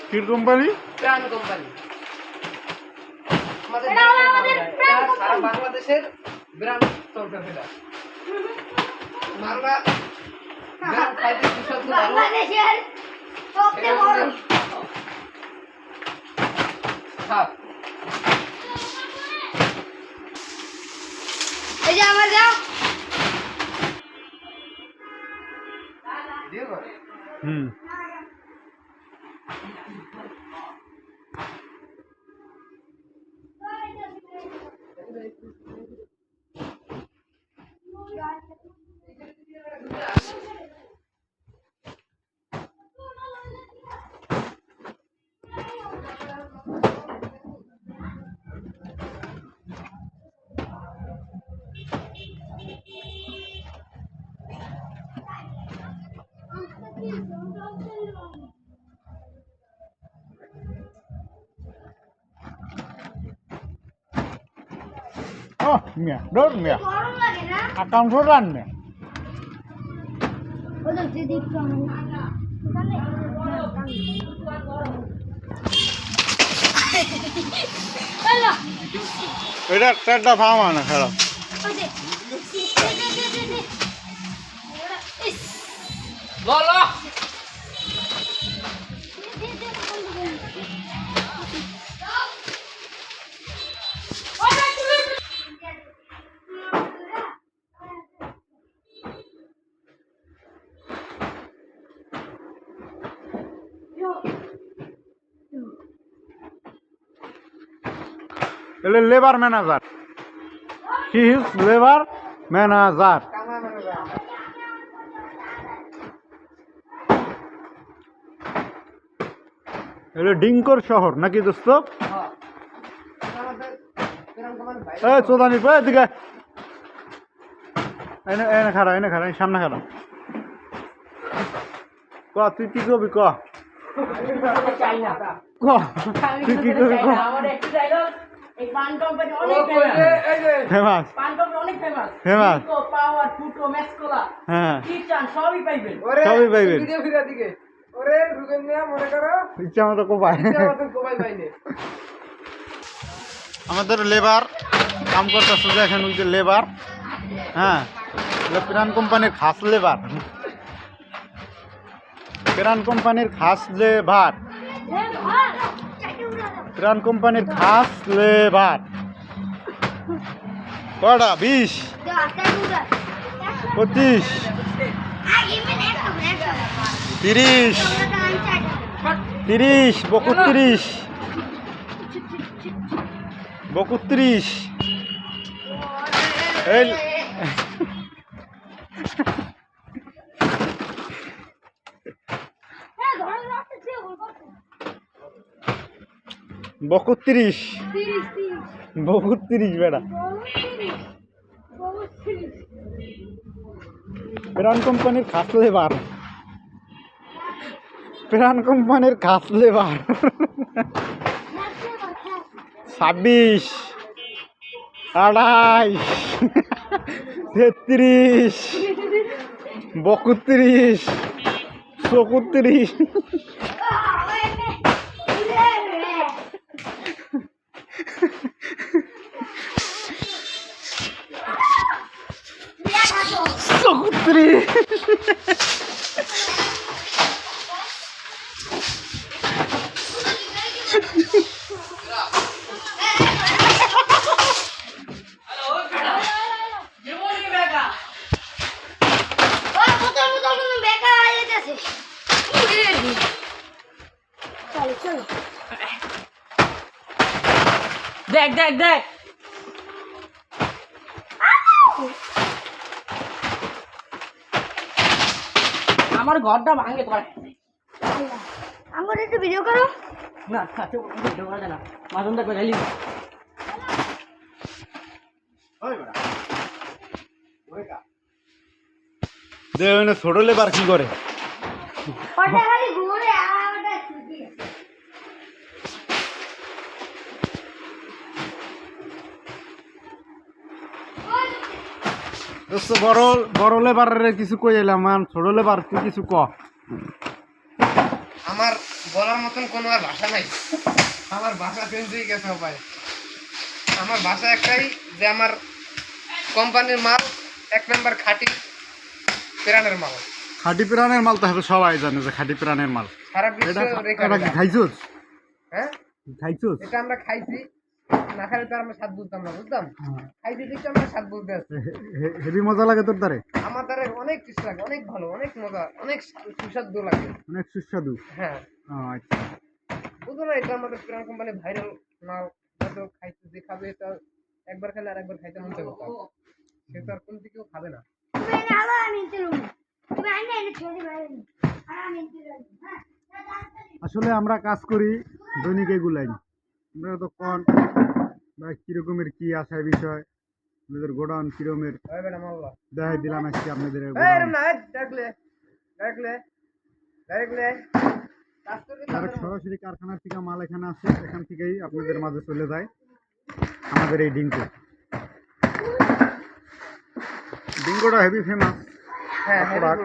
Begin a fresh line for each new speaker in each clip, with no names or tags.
কি কোম্পানি?
প্রাণ কোম্পানি। আমাদের সারা বাংলাদেশের ব্র্যান্ড চলতে সেটা। বাংলা ব্র্যান্ড খাইতে বিশুদ্ধ
বাংলাদেশের সবচেয়ে বড়
সাপ।
এই যে আমার যাও
দিয়ে গো।
হুম oh মিয়া ডোর মিয়া
গরম লাগে না
অ্যাকাউন্ট করে আনবে
ওদের দিদি কেমন হ্যালো
এটা একটা ফার্ম আনা খেলো
ওই যে
বলো
এটা labour manager he is labour manager এটা ডিঙ্কর শহর নাকি দোস্ত?
হ্যাঁ আমাদের প্রাণ কোম্পানি ভাই
এই চোদানি কই এদিকে এনে এনে খাড়া সামনে খাড়া ক তুই কি করবি ক
চাই না
ক তুই কি করবি ক
আমাদের একটু ডায়লগ এই পান কোম্পানি অনেক ফেমাস
এই যে
ফেমাস
পান কোম্পানি অনেক ফেমাস
ফেমাস
পাওয়ার ফুটো ম্যাসকোলা
হ্যাঁ
কিচান সবই পাইবেন
ওরে
সবই পাইবেন।
ভিডিও ভিডিও দিকে ওরে রুবেন মিয়া মনে করো
ইচ্ছা মতো কোপায়
আমাদের কোবাই পাইনে
আমাদের লেবার কাম করতেছে যে এখন ওই যে লেবার হ্যাঁ প্রাণ কোম্পানির খাস লেবার প্রাণ কোম্পানির খাস লেবার প্রাণ কোম্পানির খাস লেবার কটা 20 25 30 30 32 32 এই 32 32 বেটা প্রাণ কোম্পানির খাস লেবার প্রাণ কোম্পানির খাস লেবার 26 28 33 32 34 34
জীবনই বেকা দেখ দেখ দেখ আমার ঘরটা ভাঙে তোমার
আমার একটু ভিডিও করো
না ভিডিও করা যায় না মাঝন দেখবে রেলি
ছোট লেবার কি করে
ওটা খালি ঘুরে আওয়াজটা ছুটি
দোস্ত বড় বড় লেবারের কিছু কই এলাম ছোট লেবার তুই কিছু ক
আমার বলার মতন কোনো আর ভাষা নাই। আমার ভাষা চেঞ্জ হয়ে গেছে ভাই। আমার ভাষা একটাই যে আমার কোম্পানির মাল 1 নাম্বার খাঁটি প্রাণের মাল।
খাঁটি প্রাণের মাল তো হবে, সবাই জানে যে খাঁটি প্রাণের মাল।
সারা বিশ্ব
এটা
রেকর্ড।
কি খাইছোস?
হ্যাঁ
খাইছোস?
এটা আমরা খাইছি, না খাইলে তো আমরা স্বাদ বুঝতাম না, বুঝতাম। খাইতে দিচ্ছি আমরা স্বাদ বুঝতে আসছি।
হেভি মজা লাগে তোর দ্বারে?
আমার দ্বারা অনেক টেস্ট লাগে, অনেক ভালো, অনেক মজা, অনেক সুস্বাদু লাগে।
অনেক সুস্বাদু।
হ্যাঁ
আচ্ছা,
বুঝলো না, এটা আমাদের প্রাণ কোম্পানি ভাইরাল মাল। হয়তো খাইতে যে খাবে এটা একবার খেলে আর একবার খাইতে মন চাইবে তার। সে তো আর কোন দিকেও খাবে না।
তুমি এনে আলো আমি নিতে রুম। তুমি আইনে এনে ছেড়ে বাইরে নি। আর আমি নিতে যাই। হ্যাঁ।
আসলে আমরা কাজ করি দৈনিক এগুলাই। আমরা তো কোন বা কিরকমের কি আসার বিষয়, আমাদের গোডাউন কিরকমের
ওই বেটা মাল্লা।
দেখাই দিলাম আজকে আপনাদের
এই
গোডাউন।
এরম না, ডাকলে কাজ করবি তো
ডাইরেক্ট সরাসরি কারখানার থেকে মাল এখানে আসে, এখান থেকেই আপনাদের মাঝে চলে যায় আমাদের এই ডিঙ্কো। ডিঙ্কোটা হেভি ফেমাস।
হ্যাঁ
প্রোডাক্ট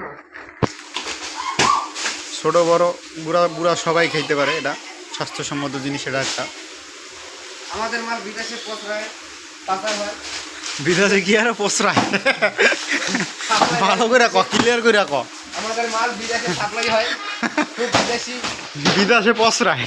ছোট বড় বুড়া বুড়া সবাই খাইতে পারে, এটা স্বাস্থ্যসম্মত জিনিস। এটা একটা
আমাদের মাল বিদেশে পৌঁছায়, পাচার হয়।
বিদেশে কি আর পোসরায়? ভালো করে ক, ক্লিয়ার করে ক।
আমাদের মাল বিদেশে সাপ্লাই হয়, খুব বিদেশি।
বিদেশে পসরায়।